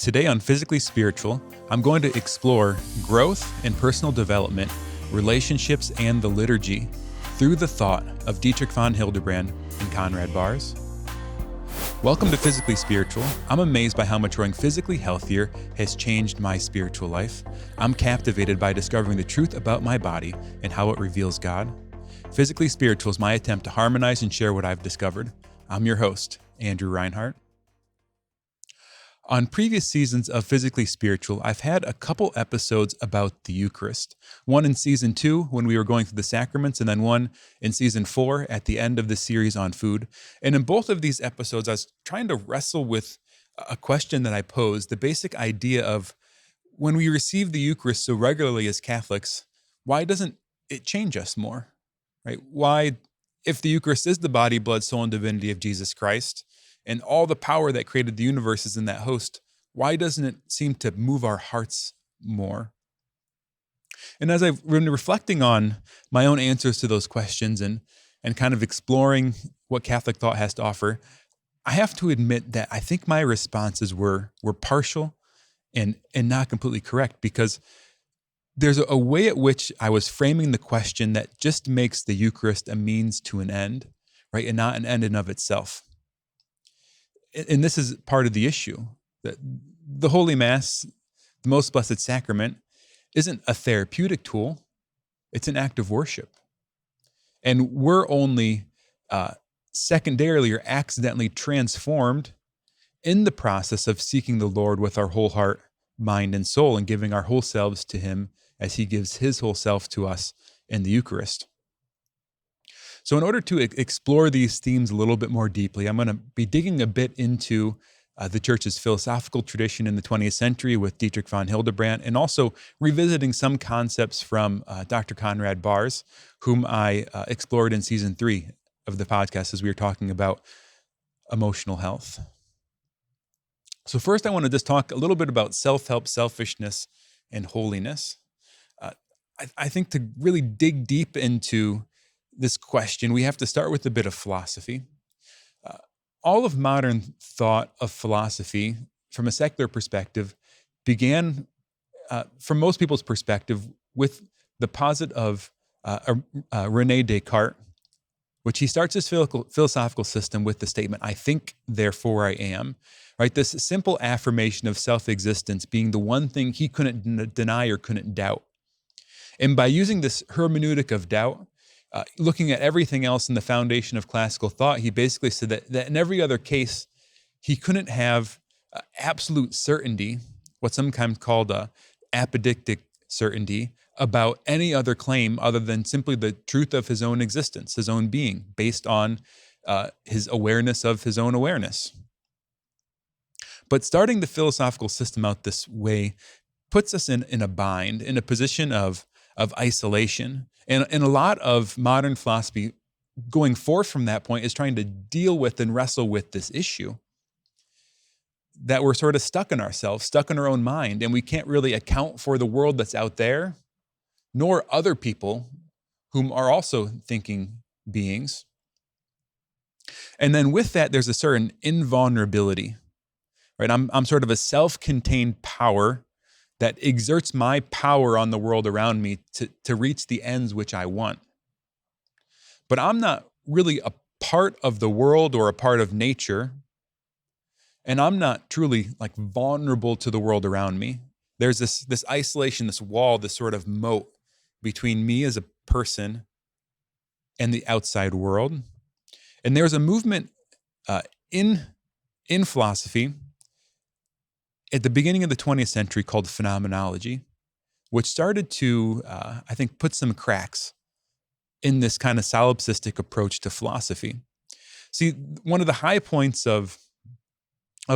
Today on Physically Spiritual, I'm going to explore growth and personal development, relationships, and the liturgy through the thought of Dietrich von Hildebrand and Conrad Baars. Welcome to Physically Spiritual. I'm amazed by how maturing physically healthier has changed my spiritual life. I'm captivated by discovering the truth about my body and how it reveals God. Physically Spiritual is my attempt to harmonize and share what I've discovered. I'm your host, Andrew Reinhart. On previous seasons of Physically Spiritual, I've had a couple episodes about the Eucharist. One in season 2 when we were going through the Sacraments, and then one in season 4 at the end of the series on food. And in both of these episodes, I was trying to wrestle with a question that I posed, the basic idea of when we receive the Eucharist so regularly as Catholics, why doesn't it change us more? Right? Why, if the Eucharist is the body, blood, soul, and divinity of Jesus Christ, and all the power that created the universe is in that host, why doesn't it seem to move our hearts more? And as I've been reflecting on my own answers to those questions and kind of exploring what Catholic thought has to offer, I have to admit that I think my responses were partial and not completely correct, because there's a way at which I was framing the question that just makes the Eucharist a means to an end, right, and not an end in of itself. And this is part of the issue, that the Holy Mass, the Most Blessed Sacrament, isn't a therapeutic tool. It's an act of worship. And we're only secondarily or accidentally transformed in the process of seeking the Lord with our whole heart, mind, and soul, and giving our whole selves to Him as He gives His whole self to us in the Eucharist. So in order to explore these themes a little bit more deeply, I'm going to be digging a bit into the Church's philosophical tradition in the 20th century with Dietrich von Hildebrand, and also revisiting some concepts from Dr. Conrad Baars, whom I explored in season 3 of the podcast as we were talking about emotional health. So first, I want to just talk a little bit about self-help, selfishness, and holiness. I think to really dig deep into this question, we have to start with a bit of philosophy. All of modern thought of philosophy, from a secular perspective, began, from most people's perspective, with the posit of René Descartes, which he starts his philosophical system with the statement, "I think, therefore I am." Right? This simple affirmation of self-existence being the one thing he couldn't deny or couldn't doubt. And by using this hermeneutic of doubt, looking at everything else in the foundation of classical thought, he basically said that in every other case, he couldn't have absolute certainty, what's sometimes called a apodictic certainty, about any other claim other than simply the truth of his own existence, his own being, based on his awareness of his own awareness. But starting the philosophical system out this way puts us in a bind, in a position of isolation. And a lot of modern philosophy going forth from that point is trying to deal with and wrestle with this issue that we're sort of stuck in ourselves, stuck in our own mind, and we can't really account for the world that's out there, nor other people whom are also thinking beings. And then with that, there's a certain invulnerability, right? I'm sort of a self-contained power that exerts my power on the world around me to reach the ends which I want. But I'm not really a part of the world or a part of nature, and I'm not truly like vulnerable to the world around me. There's this isolation, this wall, this sort of moat between me as a person and the outside world. And there's a movement in philosophy at the beginning of the 20th century called phenomenology, which started to, I think, put some cracks in this kind of solipsistic approach to philosophy. See, one of the high points of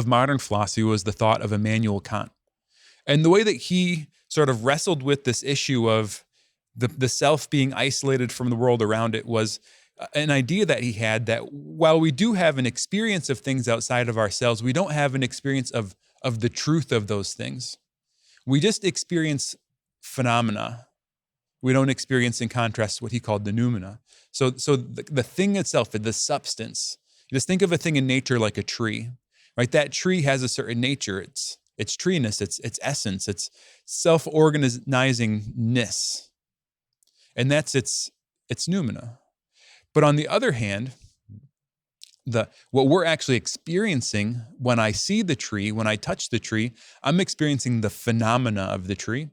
modern philosophy was the thought of Immanuel Kant. And the way that he sort of wrestled with this issue of the self being isolated from the world around it was an idea that he had that while we do have an experience of things outside of ourselves, we don't have an experience of the truth of those things. We just experience phenomena. We don't experience, in contrast, what he called the noumena. So the thing itself, the substance, just think of a thing in nature like a tree, right? That tree has a certain nature. its treeness, its essence, its self-organizingness. And that's its noumena. But on the other hand, what we're actually experiencing when I see the tree, when I touch the tree, I'm experiencing the phenomena of the tree.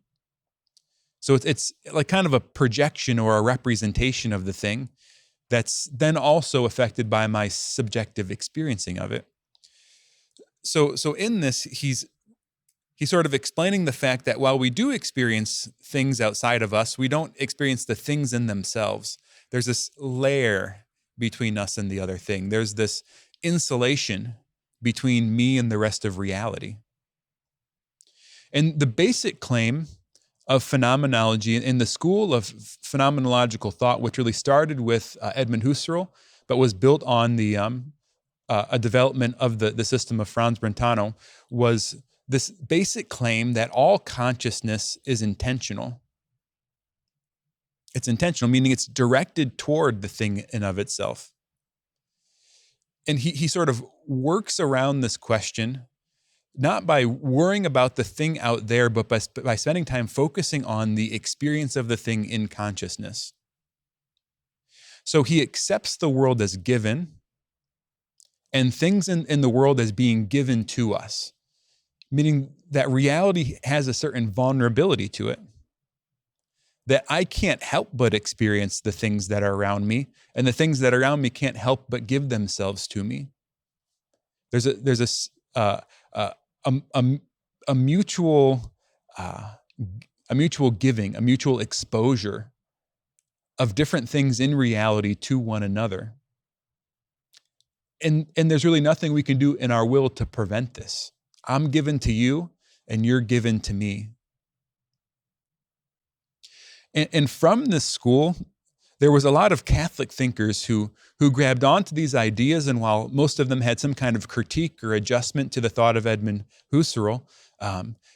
So it's like kind of a projection or a representation of the thing that's then also affected by my subjective experiencing of it. So in this, he's sort of explaining the fact that while we do experience things outside of us, we don't experience the things in themselves. There's this layer between us and the other thing. There's this insulation between me and the rest of reality. And the basic claim of phenomenology in the school of phenomenological thought, which really started with Edmund Husserl, but was built on the a development of the system of Franz Brentano, was this basic claim that all consciousness is intentional. It's intentional, meaning it's directed toward the thing in of itself. And he sort of works around this question, not by worrying about the thing out there, but by spending time focusing on the experience of the thing in consciousness. So he accepts the world as given and things in the world as being given to us, meaning that reality has a certain vulnerability to it, that I can't help but experience the things that are around me, and the things that are around me can't help but give themselves to me. There's a mutual giving, a mutual exposure of different things in reality to one another. And there's really nothing we can do in our will to prevent this. I'm given to you, and you're given to me. And from this school, there was a lot of Catholic thinkers who grabbed onto these ideas, and while most of them had some kind of critique or adjustment to the thought of Edmund Husserl,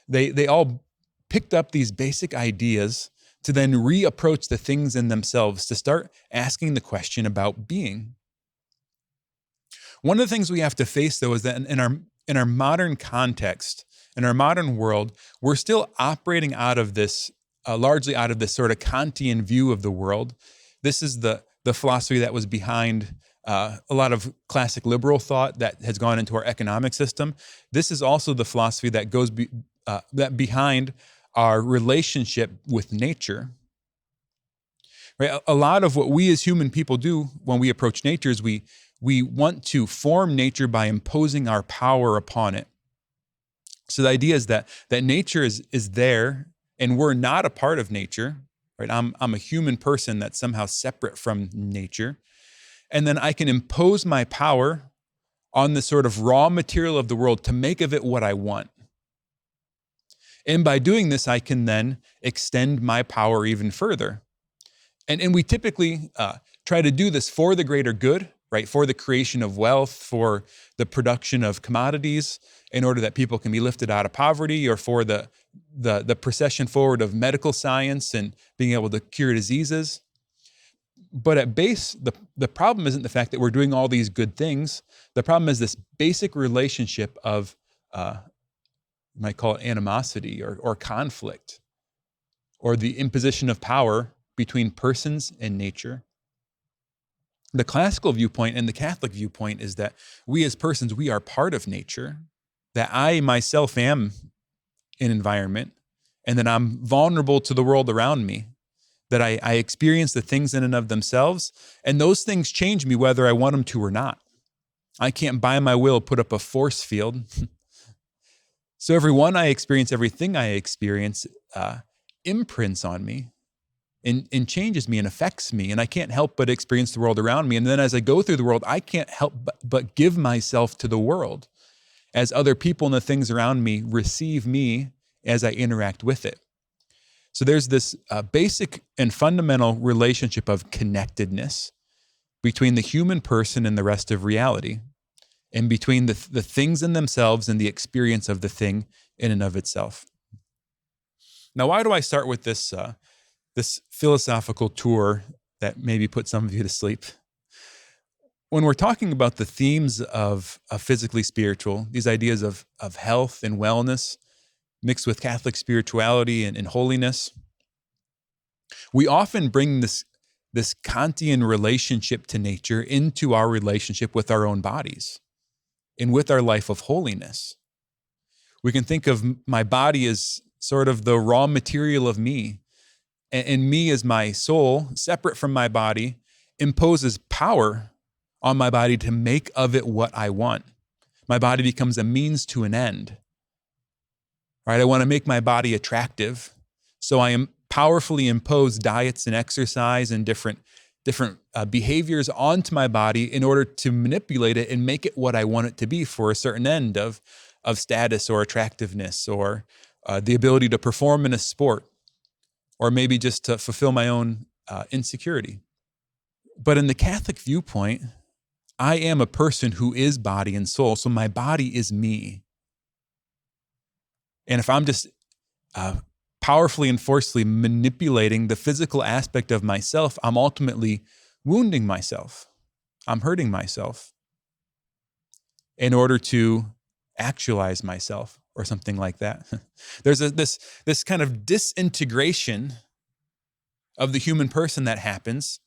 they all picked up these basic ideas to then reapproach the things in themselves, to start asking the question about being. One of the things we have to face, though, is that in our modern context, in our modern world, we're still operating out of this, largely out of this sort of Kantian view of the world. This is the philosophy that was behind a lot of classic liberal thought that has gone into our economic system. This is also the philosophy that goes behind our relationship with nature. Right? A lot of what we as human people do when we approach nature is we want to form nature by imposing our power upon it. So the idea is that nature is there, and we're not a part of nature. Right? I'm a human person that's somehow separate from nature. And then I can impose my power on the sort of raw material of the world to make of it what I want. And by doing this, I can then extend my power even further. And we typically try to do this for the greater good, right? For the creation of wealth, for the production of commodities, in order that people can be lifted out of poverty, or for the procession forward of medical science and being able to cure diseases. But at base, the problem isn't the fact that we're doing all these good things. The problem is this basic relationship of, you might call it animosity or conflict, or the imposition of power between persons and nature. The classical viewpoint and the Catholic viewpoint is that we as persons, we are part of nature, that I myself am an environment, and that I'm vulnerable to the world around me, that I experience the things in and of themselves, and those things change me whether I want them to or not. I can't by my will put up a force field. So everything I experience imprints on me and changes me and affects me, and I can't help but experience the world around me. And then as I go through the world, I can't help but give myself to the world as other people and the things around me receive me as I interact with it. So there's this basic and fundamental relationship of connectedness between the human person and the rest of reality, and between the things in themselves and the experience of the thing in and of itself. Now, why do I start with this philosophical tour that maybe put some of you to sleep? When we're talking about the themes of physically spiritual, these ideas of health and wellness, mixed with Catholic spirituality and holiness. We often bring this Kantian relationship to nature into our relationship with our own bodies and with our life of holiness. We can think of my body as sort of the raw material of me, and me as my soul, separate from my body, imposes power on my body to make of it what I want. My body becomes a means to an end. Right? I want to make my body attractive, so I am powerfully impose diets and exercise and different behaviors onto my body in order to manipulate it and make it what I want it to be for a certain end of status or attractiveness or the ability to perform in a sport, or maybe just to fulfill my own insecurity. But in the Catholic viewpoint, I am a person who is body and soul, so my body is me. And if I'm just powerfully and forcefully manipulating the physical aspect of myself, I'm ultimately wounding myself. I'm hurting myself in order to actualize myself or something like that. There's this kind of disintegration of the human person that happens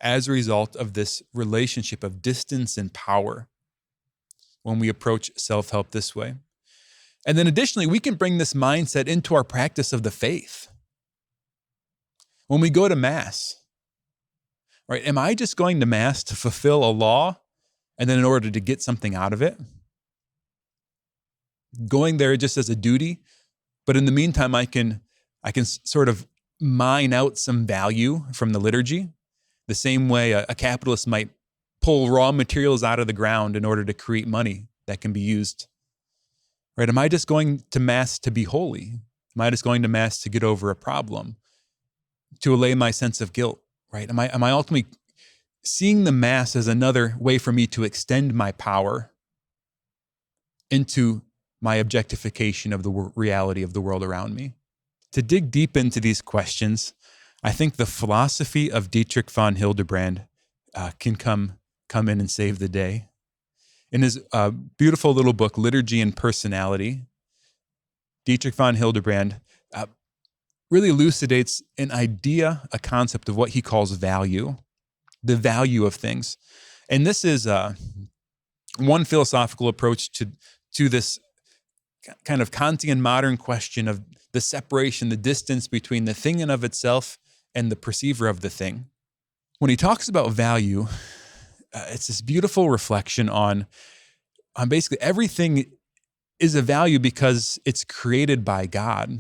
as a result of this relationship of distance and power when we approach self-help this way. And then additionally, we can bring this mindset into our practice of the faith. When we go to Mass, right? Am I just going to Mass to fulfill a law and then in order to get something out of it? Going there just as a duty, but in the meantime, I can sort of mine out some value from the liturgy, the same way a capitalist might pull raw materials out of the ground in order to create money that can be used. Right? Am I just going to Mass to be holy? Am I just going to Mass to get over a problem, to allay my sense of guilt? Right? Am I ultimately seeing the Mass as another way for me to extend my power into my objectification of the reality of the world around me? To dig deep into these questions, I think the philosophy of Dietrich von Hildebrand can come in and save the day. In his beautiful little book, Liturgy and Personality, Dietrich von Hildebrand really elucidates an idea, a concept of what he calls value, the value of things. And this is one philosophical approach to this kind of Kantian modern question of the separation, the distance between the thing in of itself and the perceiver of the thing. When he talks about value, it's this beautiful reflection on basically everything is a value because it's created by God.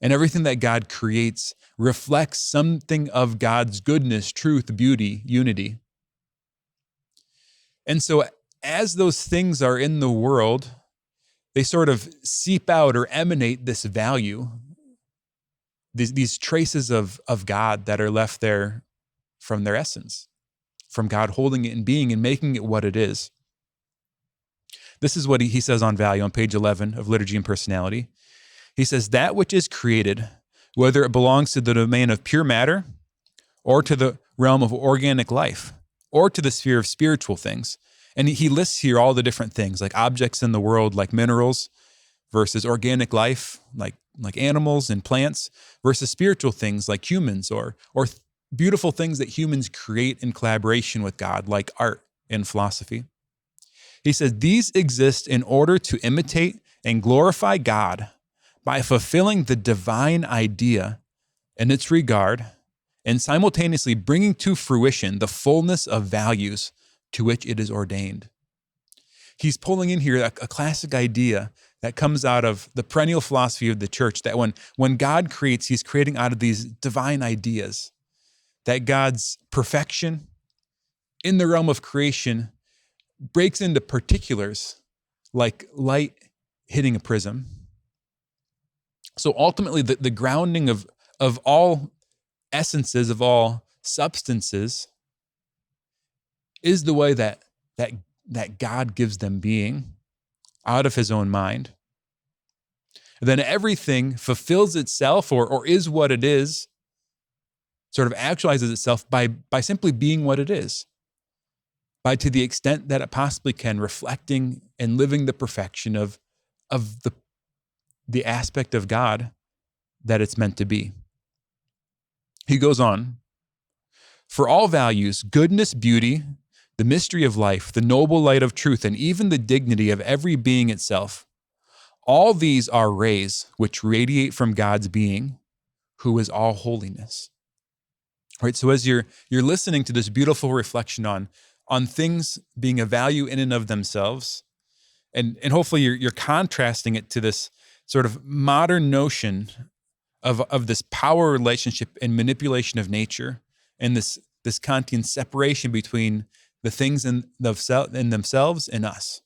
And everything that God creates reflects something of God's goodness, truth, beauty, unity. And so as those things are in the world, they sort of seep out or emanate this value, these traces of God that are left there from their essence, from God holding it in being and making it what it is. This is what he says on value on page 11 of Liturgy and Personality. He says, that which is created, whether it belongs to the domain of pure matter or to the realm of organic life or to the sphere of spiritual things. And he lists here all the different things, like objects in the world, like minerals, versus organic life, like animals and plants, versus spiritual things like humans or beautiful things that humans create in collaboration with God, like art and philosophy. He says, these exist in order to imitate and glorify God by fulfilling the divine idea in its regard and simultaneously bringing to fruition the fullness of values to which it is ordained. He's pulling in here a classic idea that comes out of the perennial philosophy of the church, that when God creates, he's creating out of these divine ideas, that God's perfection in the realm of creation breaks into particulars like light hitting a prism. So ultimately, the grounding of all essences, of all substances, is the way that God gives them being out of his own mind. And then everything fulfills itself or is what it is, sort of actualizes itself by simply being what it is, by, to the extent that it possibly can, reflecting and living the perfection of the the aspect of God that it's meant to be. He goes on, for all values, goodness, beauty, the mystery of life, the noble light of truth, and even the dignity of every being itself, all these are rays which radiate from God's being, who is all holiness. All right, so as you're listening to this beautiful reflection on things being a value in and of themselves, and hopefully you're contrasting it to this sort of modern notion of this power relationship and manipulation of nature, and this Kantian separation between the things in themselves and us.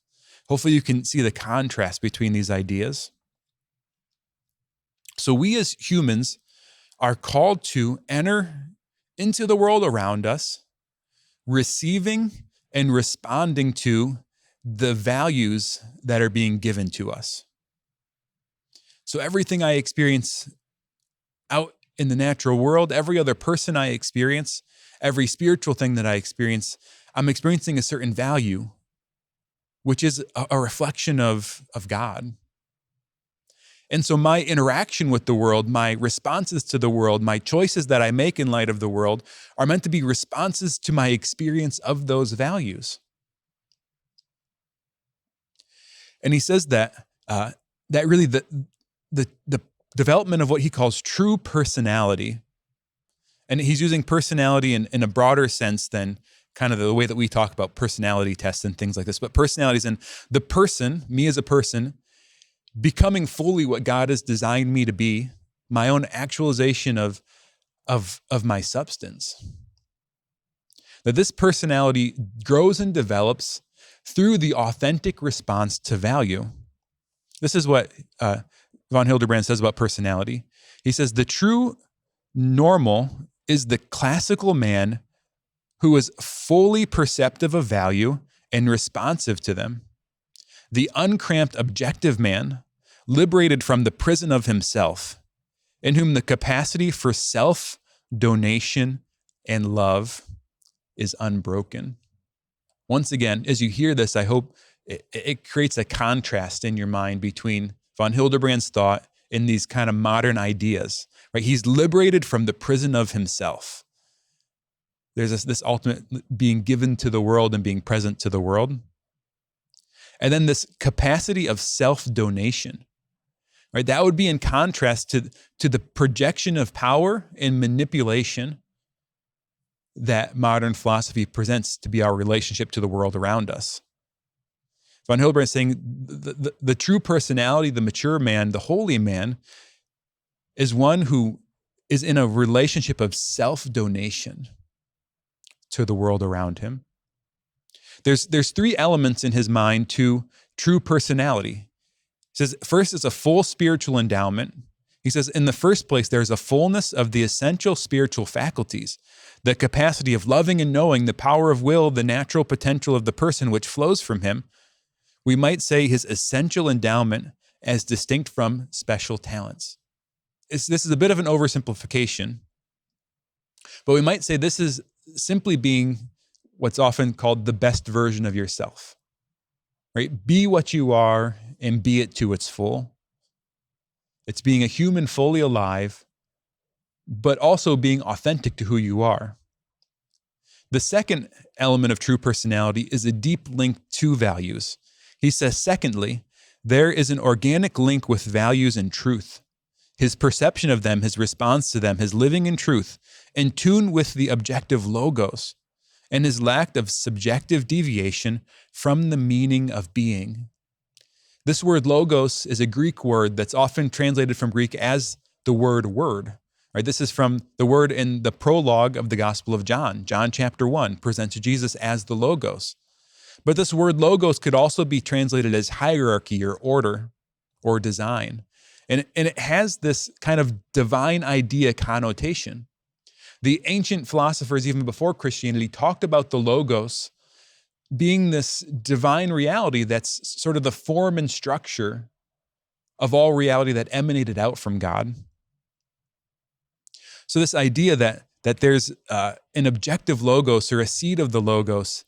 Hopefully you can see the contrast between these ideas. So we as humans are called to enter into the world around us, receiving and responding to the values that are being given to us. So everything I experience out in the natural world, every other person I experience, every spiritual thing that I experience, I'm experiencing a certain value, which is a reflection of God. And so my interaction with the world, my responses to the world, my choices that I make in light of the world are meant to be responses to my experience of those values. And he says that really the development of what he calls true personality, and he's using personality in a broader sense than kind of the way that we talk about personality tests and things like this, but personalities and the person, me as a person, becoming fully what God has designed me to be, my own actualization of my substance. That this personality grows and develops through the authentic response to value. This is what von Hildebrand says about personality. He says, the true normal is the classical man who is fully perceptive of value and responsive to them. The uncramped objective man, liberated from the prison of himself, in whom the capacity for self-donation and love is unbroken. Once again, as you hear this, I hope it creates a contrast in your mind between von Hildebrand's thought and these kind of modern ideas, right? He's liberated from the prison of himself. There's this ultimate being given to the world and being present to the world. And then this capacity of self-donation, right? That would be in contrast to the projection of power and manipulation that modern philosophy presents to be our relationship to the world around us. Von Hildebrand is saying the true personality, the mature man, the holy man, is one who is in a relationship of self-donation to the world around him. There's three elements in his mind to true personality. He says, first, it's a full spiritual endowment. He says, in the first place, there's a fullness of the essential spiritual faculties, the capacity of loving and knowing, the power of will, the natural potential of the person which flows from him. We might say his essential endowment as distinct from special talents. This is a bit of an oversimplification, but we might say this is simply being what's often called the best version of yourself, right? Be what you are and be it to its full. It's being a human fully alive, but also being authentic to who you are. The second element of true personality is a deep link to values. He says, secondly, there is an organic link with values and truth. His perception of them, his response to them, his living in truth, in tune with the objective logos, and his lack of subjective deviation from the meaning of being. This word logos is a Greek word that's often translated from Greek as the word word. Right? This is from the word in the prologue of the Gospel of John. John chapter 1 presents Jesus as the logos. But this word logos could also be translated as hierarchy or order or design. And it has this kind of divine idea connotation. The ancient philosophers, even before Christianity, talked about the logos being this divine reality that's sort of the form and structure of all reality that emanated out from God. So this idea that there's an objective logos or a seed of the logos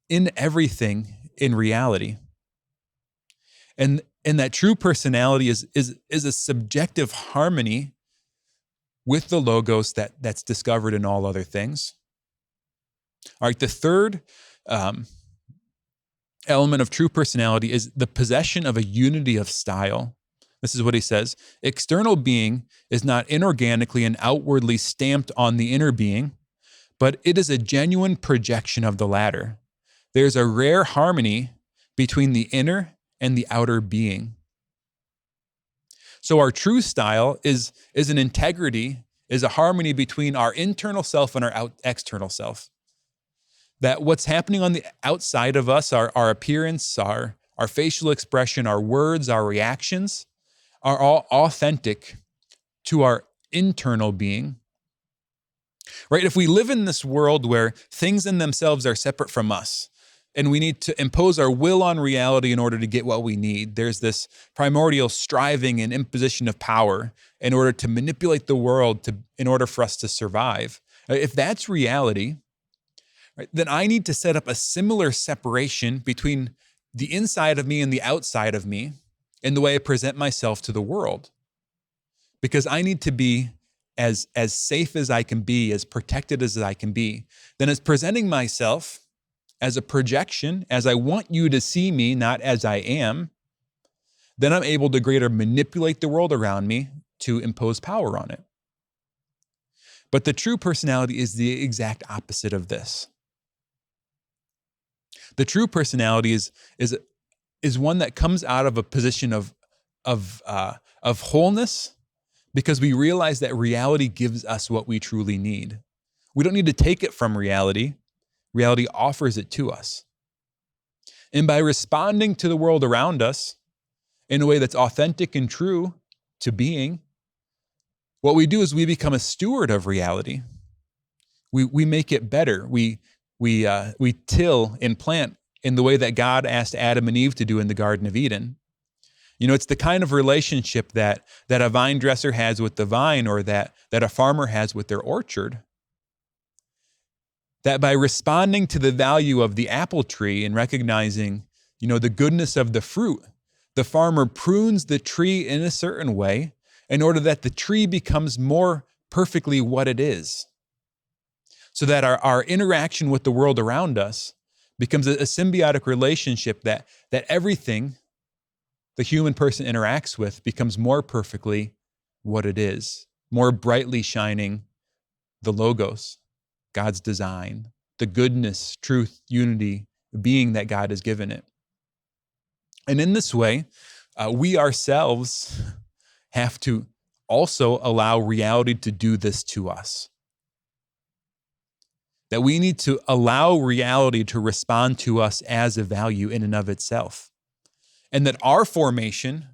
in everything in reality. And And that true personality is a subjective harmony with the logos that's discovered in all other things. All right, the third element of true personality is the possession of a unity of style. This is what he says. External being is not inorganically and outwardly stamped on the inner being, but it is a genuine projection of the latter. There's a rare harmony between the inner and the outer being. So our true style is an integrity, is a harmony between our internal self and our external self. That what's happening on the outside of us, our appearance, our facial expression, our words, our reactions, are all authentic to our internal being. Right? If we live in this world where things in themselves are separate from us, and we need to impose our will on reality in order to get what we need, there's this primordial striving and imposition of power in order to manipulate the world in order for us to survive. If that's reality, right, then I need to set up a similar separation between the inside of me and the outside of me in the way I present myself to the world. Because I need to be as safe as I can be, as protected as I can be. Then as presenting myself as a projection, as I want you to see me, not as I am, then I'm able to greater manipulate the world around me to impose power on it. But the true personality is the exact opposite of this. The true personality is one that comes out of a position of wholeness, because we realize that reality gives us what we truly need. We don't need to take it from reality. Reality offers it to us. And by responding to the world around us in a way that's authentic and true to being, what we do is we become a steward of reality. We make it better. We till and plant in the way that God asked Adam and Eve to do in the Garden of Eden. You know, it's the kind of relationship that a vine dresser has with the vine, or that a farmer has with their orchard. That by responding to the value of the apple tree and recognizing, you know, the goodness of the fruit, the farmer prunes the tree in a certain way in order that the tree becomes more perfectly what it is. So that our interaction with the world around us becomes a symbiotic relationship that everything the human person interacts with becomes more perfectly what it is, more brightly shining the logos, God's design, the goodness, truth, unity, being that God has given it. And in this way, we ourselves have to also allow reality to do this to us. That we need to allow reality to respond to us as a value in and of itself. And that our formation,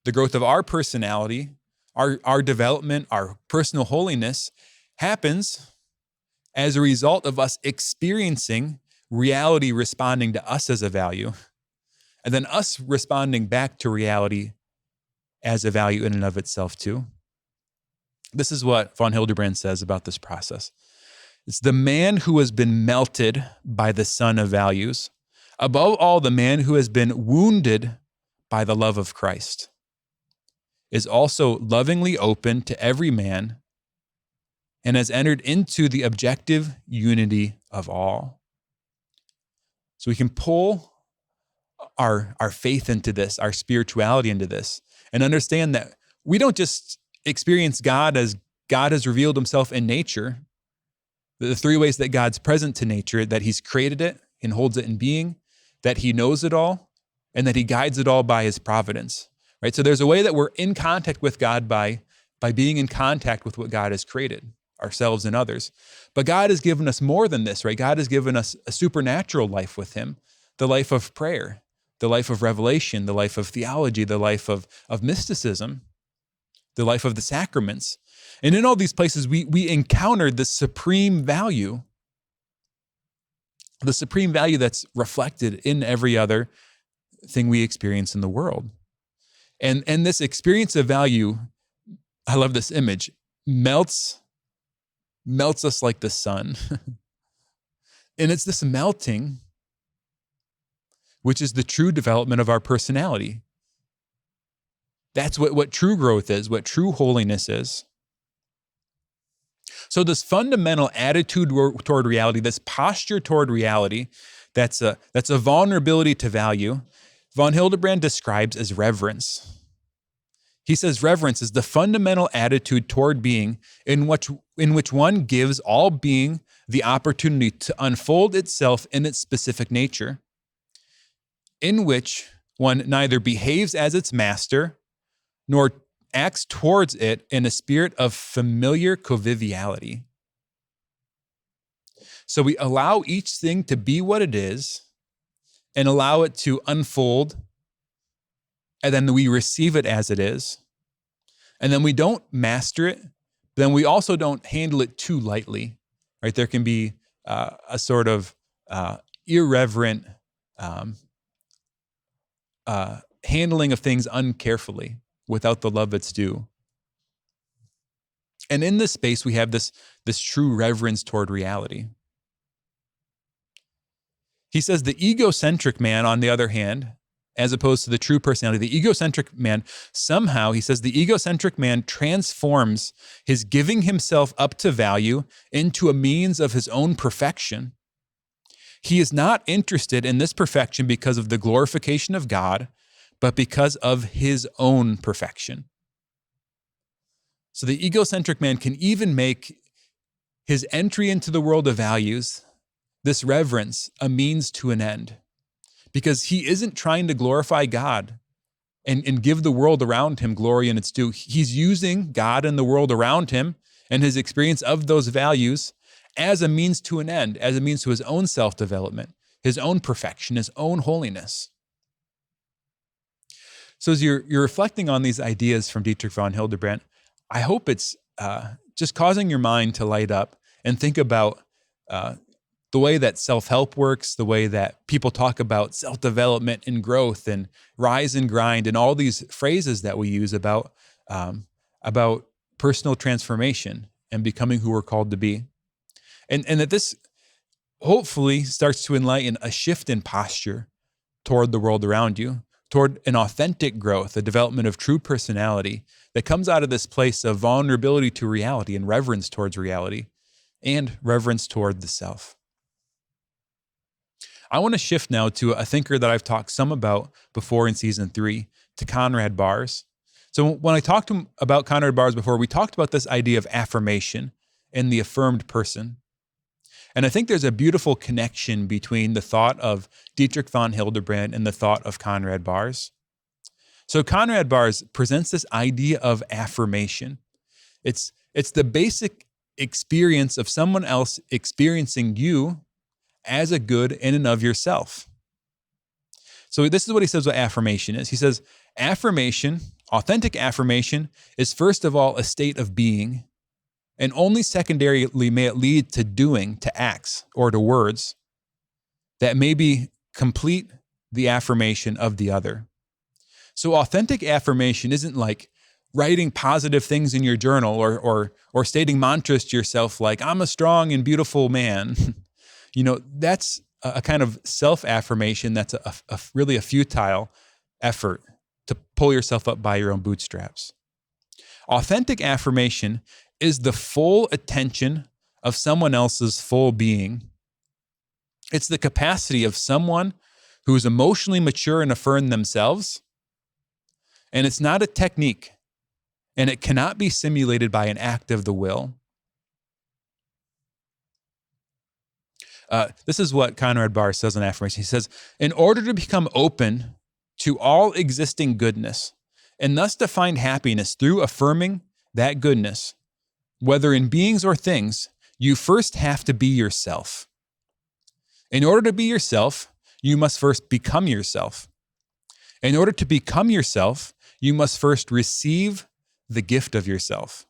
the growth of our personality, our development, our personal holiness happens as a result of us experiencing reality responding to us as a value, and then us responding back to reality as a value in and of itself too. This is what von Hildebrand says about this process. It's the man who has been melted by the sun of values, above all the man who has been wounded by the love of Christ, is also lovingly open to every man and has entered into the objective unity of all. So we can pull our faith into this, our spirituality into this, and understand that we don't just experience God as God has revealed himself in nature, the three ways that God's present to nature, that he's created it and holds it in being, that he knows it all, and that he guides it all by his providence, right? So there's a way that we're in contact with God by being in contact with what God has created, ourselves and others. But God has given us more than this, right? God has given us a supernatural life with him, the life of prayer, the life of revelation, the life of theology, the life of mysticism, the life of the sacraments. And in all these places, we encounter the supreme value that's reflected in every other thing we experience in the world. And this experience of value, I love this image, melts us like the sun. And it's this melting which is the true development of our personality. That's what true growth is, what true holiness is. So this fundamental attitude toward reality, this posture toward reality, that's a vulnerability to value, von Hildebrand describes as reverence. He says reverence is the fundamental attitude toward being in which one gives all being the opportunity to unfold itself in its specific nature, in which one neither behaves as its master nor acts towards it in a spirit of familiar conviviality. So we allow each thing to be what it is and allow it to unfold, and then we receive it as it is. And then we don't master it, then we also don't handle it too lightly, right? There can be a sort of irreverent handling of things uncarefully without the love that's due. And in this space, we have this true reverence toward reality. He says the egocentric man, on the other hand, as opposed to the true personality, the egocentric man, somehow, he says, the egocentric man transforms his giving himself up to value into a means of his own perfection. He is not interested in this perfection because of the glorification of God, but because of his own perfection. So the egocentric man can even make his entry into the world of values, this reverence, a means to an end. Because he isn't trying to glorify God and give the world around him glory in its due. He's using God and the world around him and his experience of those values as a means to an end, as a means to his own self-development, his own perfection, his own holiness. So as you're reflecting on these ideas from Dietrich von Hildebrand, I hope it's just causing your mind to light up and think about the way that self-help works, the way that people talk about self-development and growth and rise and grind and all these phrases that we use about personal transformation and becoming who we're called to be. And that this hopefully starts to enlighten a shift in posture toward the world around you, toward an authentic growth, a development of true personality that comes out of this place of vulnerability to reality and reverence towards reality and reverence toward the self. I want to shift now to a thinker that I've talked some about before in season 3, to Conrad Baars. So when I talked to him about Conrad Baars before, we talked about this idea of affirmation and the affirmed person. And I think there's a beautiful connection between the thought of Dietrich von Hildebrand and the thought of Conrad Baars. So Conrad Baars presents this idea of affirmation. It's the basic experience of someone else experiencing you as a good in and of yourself. So this is what he says what affirmation is. He says, affirmation, authentic affirmation, is first of all a state of being, and only secondarily may it lead to doing, to acts, or to words that maybe complete the affirmation of the other. So authentic affirmation isn't like writing positive things in your journal or stating mantras to yourself like, I'm a strong and beautiful man. That's a kind of self-affirmation that's really a futile effort to pull yourself up by your own bootstraps. Authentic affirmation is the full attention of someone else's full being. It's the capacity of someone who is emotionally mature and affirmed themselves, and it's not a technique, and it cannot be simulated by an act of the will. This is what Conrad Baars says on affirmation. He says, in order to become open to all existing goodness, and thus to find happiness through affirming that goodness, whether in beings or things, you first have to be yourself. In order to be yourself, you must first become yourself. In order to become yourself, you must first receive the gift of yourself.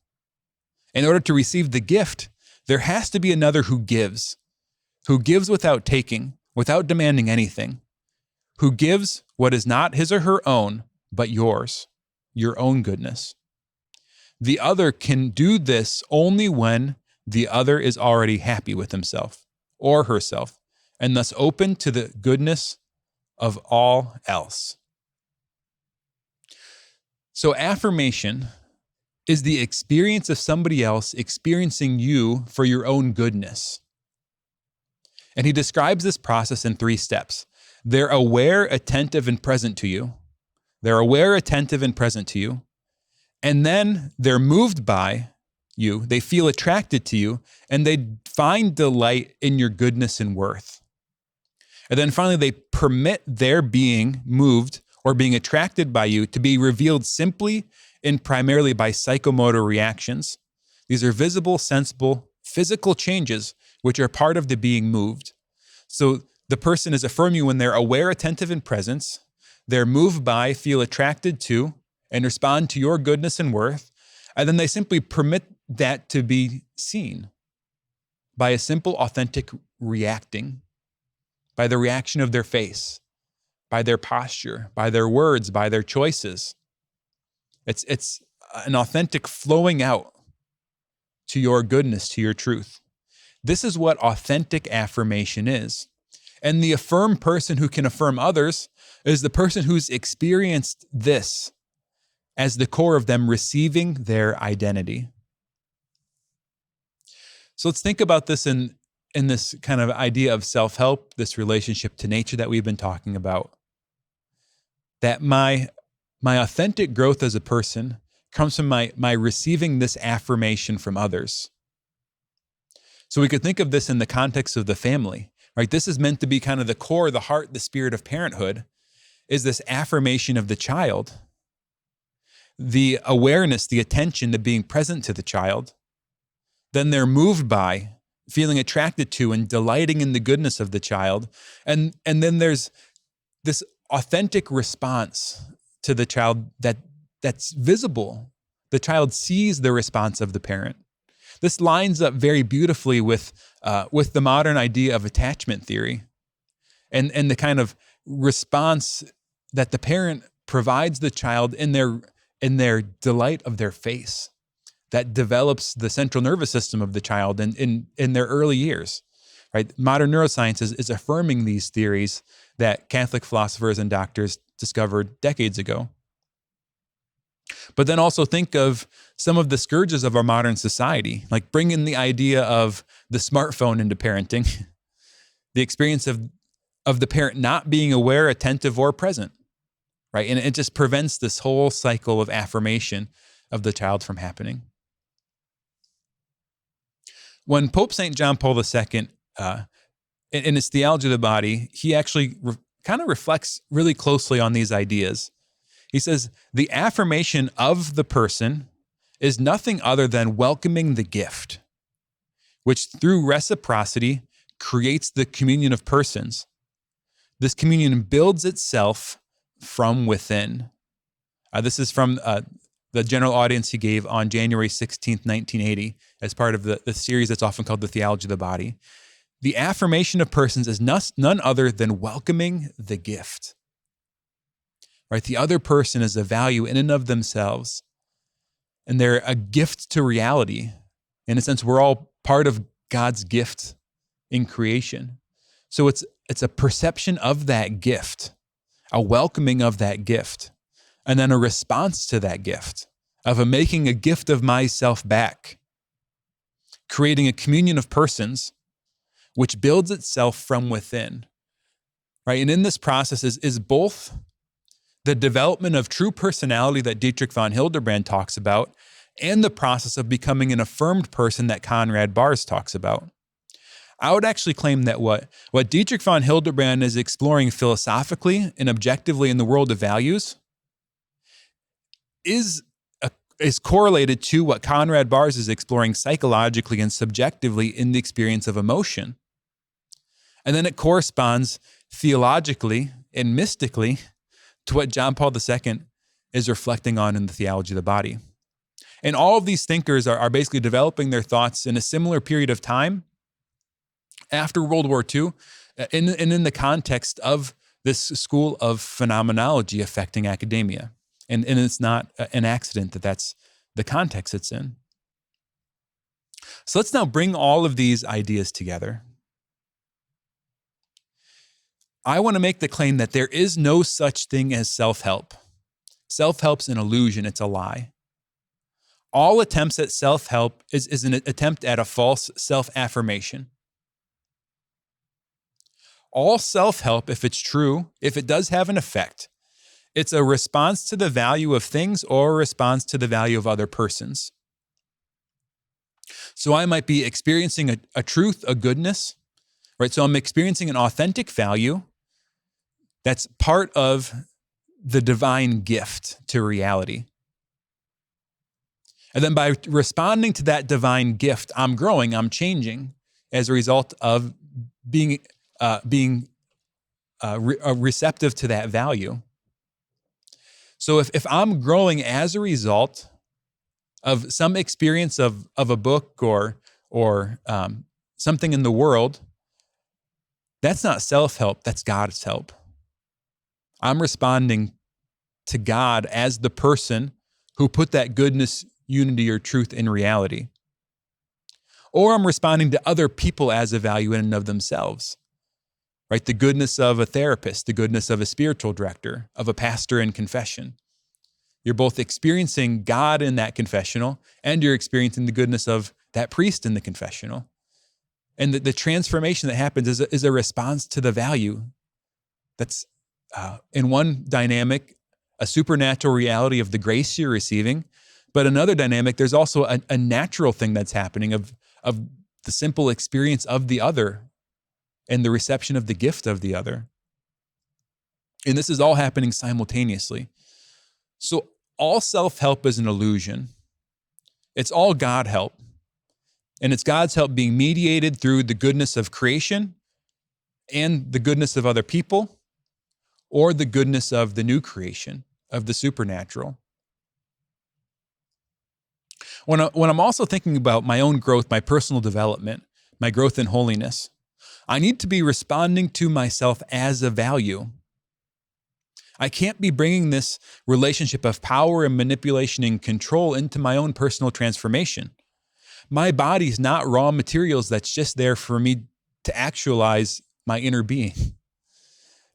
In order to receive the gift, there has to be another who gives without taking, without demanding anything, who gives what is not his or her own, but yours, your own goodness. The other can do this only when the other is already happy with himself or herself, and thus open to the goodness of all else. So affirmation is the experience of somebody else experiencing you for your own goodness. And he describes this process in 3 steps. They're aware, attentive, and present to you. They're aware, attentive, and present to you. And then they're moved by you. They feel attracted to you, and they find delight in your goodness and worth. And then finally, they permit their being moved or being attracted by you to be revealed simply and primarily by psychomotor reactions. These are visible, sensible, physical changes which are part of the being moved. So the person is affirming you when they're aware, attentive, and presence. They're moved by, feel attracted to, and respond to your goodness and worth. And then they simply permit that to be seen by a simple, authentic reacting, by the reaction of their face, by their posture, by their words, by their choices. It's an authentic flowing out to your goodness, to your truth. This is what authentic affirmation is. And the affirmed person who can affirm others is the person who's experienced this as the core of them receiving their identity. So let's think about this in this kind of idea of self-help, this relationship to nature that we've been talking about. That my authentic growth as a person comes from my receiving this affirmation from others. So we could think of this in the context of the family, right? This is meant to be kind of the core, the heart, the spirit of parenthood, is this affirmation of the child, the awareness, the attention to being present to the child. Then they're moved by, feeling attracted to, and delighting in the goodness of the child. And then there's this authentic response to the child that's visible. The child sees the response of the parent. This lines up very beautifully with the modern idea of attachment theory and the kind of response that the parent provides the child in their delight of their face that develops the central nervous system of the child in their early years, right? Modern neuroscience is affirming these theories that Catholic philosophers and doctors discovered decades ago. But then also think of some of the scourges of our modern society, like bringing the idea of the smartphone into parenting, the experience of the parent not being aware, attentive, or present, right? And it just prevents this whole cycle of affirmation of the child from happening. When Pope St. John Paul II, in his Theology of the Body, he actually kind of reflects really closely on these ideas. He says, the affirmation of the person is nothing other than welcoming the gift, which through reciprocity creates the communion of persons. This communion builds itself from within. This is from the general audience he gave on January 16th, 1980, as part of the series that's often called the Theology of the Body. The affirmation of persons is none other than welcoming the gift. Right? The other person is a value in and of themselves, and they're a gift to reality. In a sense, we're all part of God's gift in creation. So it's a perception of that gift, a welcoming of that gift, and then a response to that gift, of making a gift of myself back, creating a communion of persons which builds itself from within. Right? And in this process is both the development of true personality that Dietrich von Hildebrand talks about, and the process of becoming an affirmed person that Conrad Baars talks about. I would actually claim that what Dietrich von Hildebrand is exploring philosophically and objectively in the world of values is correlated to what Conrad Baars is exploring psychologically and subjectively in the experience of emotion. And then it corresponds theologically and mystically to what John Paul II is reflecting on in the Theology of the Body. And all of these thinkers are basically developing their thoughts in a similar period of time after World War II, and in the context of this school of phenomenology affecting academia. And it's not an accident that that's the context it's in. So let's now bring all of these ideas together. I want to make the claim that there is no such thing as self-help. Self-help's an illusion. It's a lie. All attempts at self-help is an attempt at a false self-affirmation. All self-help, if it's true, if it does have an effect, it's a response to the value of things or a response to the value of other persons. So I might be experiencing a truth, a goodness, right? So I'm experiencing an authentic value that's part of the divine gift to reality. And then by responding to that divine gift, I'm growing, I'm changing as a result of being receptive to that value. So if I'm growing as a result of some experience of a book or something in the world, that's not self-help, that's God's help. I'm responding to God as the person who put that goodness, unity, or truth in reality. Or I'm responding to other people as a value in and of themselves, right? The goodness of a therapist, the goodness of a spiritual director, of a pastor in confession. You're both experiencing God in that confessional and you're experiencing the goodness of that priest in the confessional. And the transformation that happens is a response to the value that's in one dynamic, a supernatural reality of the grace you're receiving. But another dynamic, there's also a natural thing that's happening of the simple experience of the other and the reception of the gift of the other. And this is all happening simultaneously. So all self-help is an illusion. It's all God help. And it's God's help being mediated through the goodness of creation and the goodness of other people, or the goodness of the new creation, of the supernatural. When I'm also thinking about my own growth, my personal development, my growth in holiness, I need to be responding to myself as a value. I can't be bringing this relationship of power and manipulation and control into my own personal transformation. My body's not raw materials that's just there for me to actualize my inner being.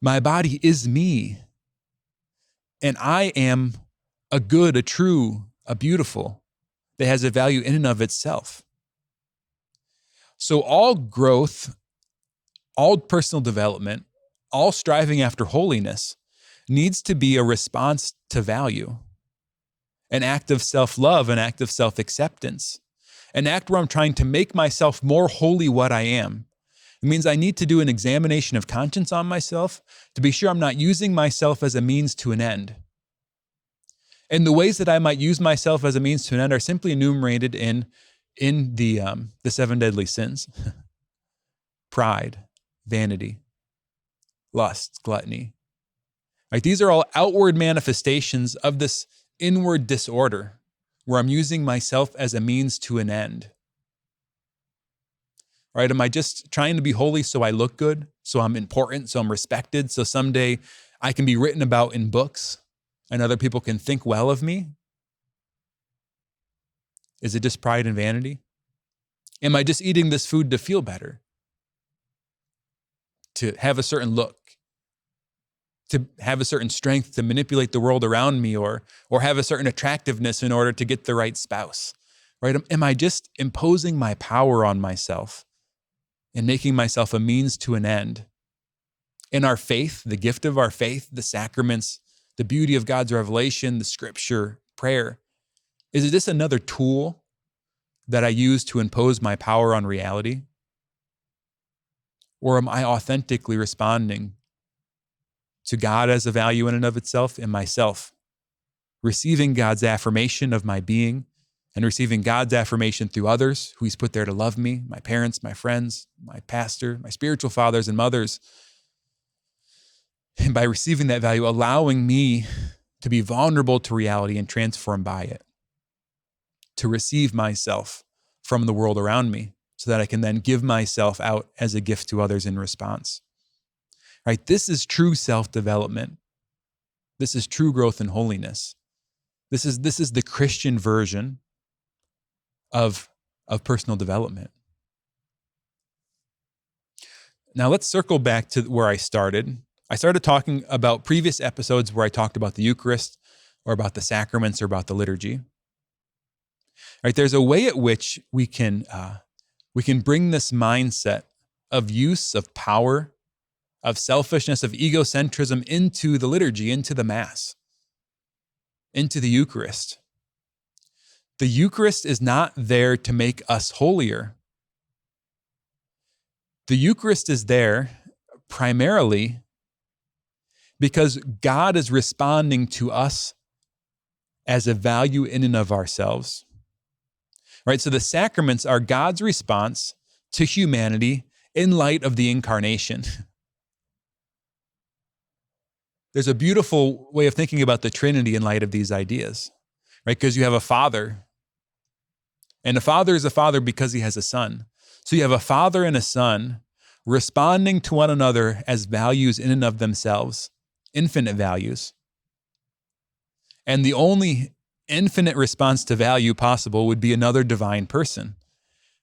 My body is me. And I am a good, a true, a beautiful that has a value in and of itself. So all growth, all personal development, all striving after holiness needs to be a response to value, an act of self-love, an act of self-acceptance, an act where I'm trying to make myself more holy what I am. It means I need to do an examination of conscience on myself to be sure I'm not using myself as a means to an end. And the ways that I might use myself as a means to an end are simply enumerated in the 7 deadly sins. Pride, vanity, lust, gluttony. Right? These are all outward manifestations of this inward disorder where I'm using myself as a means to an end. Right? Am I just trying to be holy so I look good, so I'm important, so I'm respected, so someday I can be written about in books and other people can think well of me? Is it just pride and vanity? Am I just eating this food to feel better? To have a certain look? To have a certain strength to manipulate the world around me, or have a certain attractiveness in order to get the right spouse? Right? Am I just imposing my power on myself and making myself a means to an end? In our faith, the gift of our faith, the sacraments, the beauty of God's revelation, the scripture, prayer, is it just another tool that I use to impose my power on reality? Or am I authentically responding to God as a value in and of itself and myself, receiving God's affirmation of my being and receiving God's affirmation through others who he's put there to love me, my parents, my friends, my pastor, my spiritual fathers and mothers. And by receiving that value, allowing me to be vulnerable to reality and transformed by it, to receive myself from the world around me so that I can then give myself out as a gift to others in response. Right? This is true self-development. This is true growth in holiness. This is the Christian version of personal development. Now let's circle back to where I started. I started talking about previous episodes where I talked about the Eucharist, or about the sacraments or about the liturgy. Right? There's a way at which we can bring this mindset of use, of power, of selfishness, of egocentrism into the liturgy, into the Mass, into the Eucharist. The Eucharist is not there to make us holier. The Eucharist is there primarily because God is responding to us as a value in and of ourselves. Right? So the sacraments are God's response to humanity in light of the incarnation. There's a beautiful way of thinking about the Trinity in light of these ideas, right? Because you have a Father, and a Father is a Father because he has a Son. So you have a Father and a Son responding to one another as values in and of themselves, infinite values. And the only infinite response to value possible would be another divine person,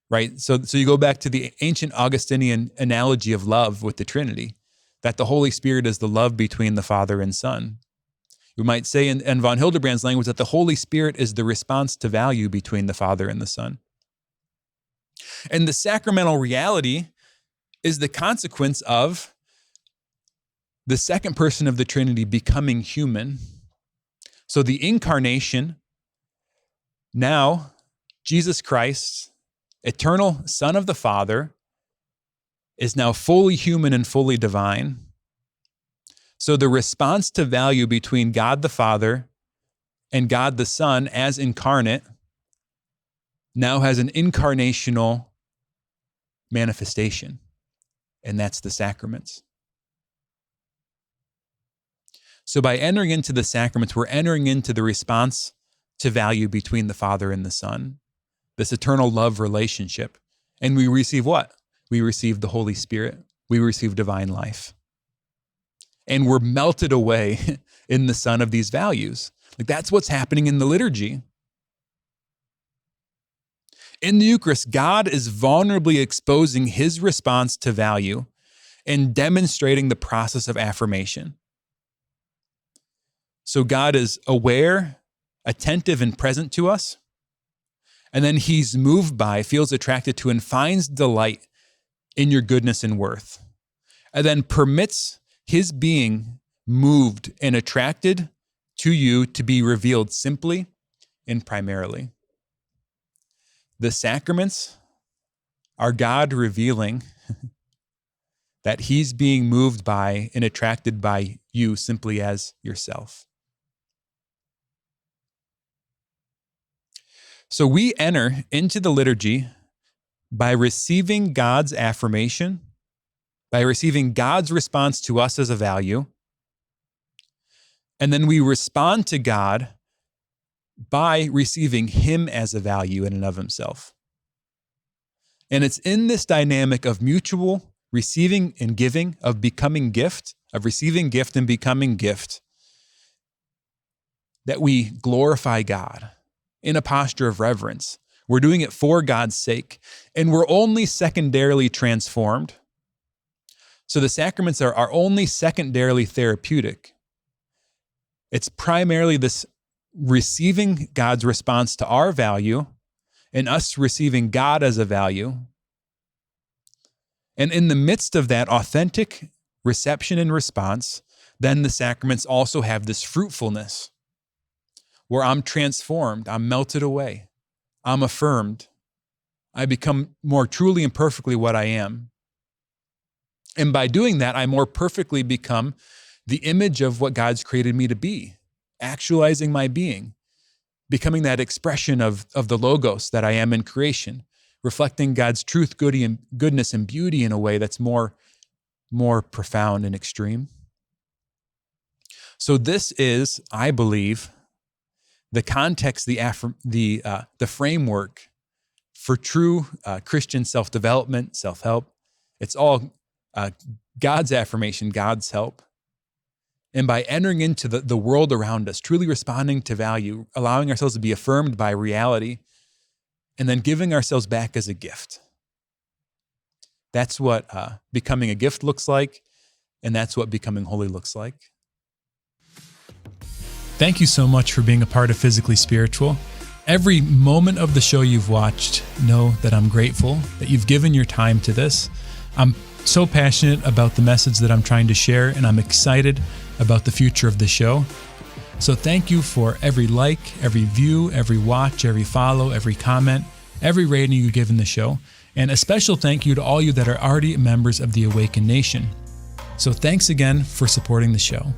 right? So you go back to the ancient Augustinian analogy of love with the Trinity, that the Holy Spirit is the love between the Father and Son. We might say in von Hildebrand's language that the Holy Spirit is the response to value between the Father and the Son. And the sacramental reality is the consequence of the second person of the Trinity becoming human. So the incarnation, now Jesus Christ, eternal Son of the Father, is now fully human and fully divine. So the response to value between God the Father and God the Son as incarnate now has an incarnational manifestation, and that's the sacraments. So by entering into the sacraments, we're entering into the response to value between the Father and the Son, this eternal love relationship. And we receive what? We receive the Holy Spirit. We receive divine life. And we're melted away in the Son of these values. Like that's what's happening in the liturgy. In the Eucharist, God is vulnerably exposing his response to value and demonstrating the process of affirmation. So God is aware, attentive, and present to us. And then he's moved by, feels attracted to, and finds delight in your goodness and worth. And then permits his being moved and attracted to you to be revealed simply and primarily. The sacraments are God revealing that he's being moved by and attracted by you simply as yourself. So we enter into the liturgy by receiving God's affirmation, by receiving God's response to us as a value, and then we respond to God by receiving him as a value in and of himself. And it's in this dynamic of mutual receiving and giving, of becoming gift, of receiving gift and becoming gift, that we glorify God in a posture of reverence. We're doing it for God's sake, and we're only secondarily transformed. So the sacraments are only secondarily therapeutic. It's primarily this receiving God's response to our value and us receiving God as a value. And in the midst of that authentic reception and response, then the sacraments also have this fruitfulness where I'm transformed, I'm melted away, I'm affirmed, I become more truly and perfectly what I am. And by doing that, I more perfectly become the image of what God's created me to be, actualizing my being, becoming that expression of the Logos that I am in creation, reflecting God's truth, goodness, and beauty in a way that's more profound and extreme. So this is, I believe, the context, the framework for true Christian self-development, self-help. It's all God's affirmation, God's help. And by entering into the world around us, truly responding to value, allowing ourselves to be affirmed by reality, and then giving ourselves back as a gift. That's what becoming a gift looks like, and that's what becoming holy looks like. Thank you so much for being a part of Physically Spiritual. Every moment of the show you've watched, know that I'm grateful that you've given your time to this. I'm so passionate about the message that I'm trying to share, and I'm excited about the future of the show. So thank you for every like, every view, every watch, every follow, every comment, every rating you give in the show. And a special thank you to all you that are already members of the Awakened Nation. So thanks again for supporting the show.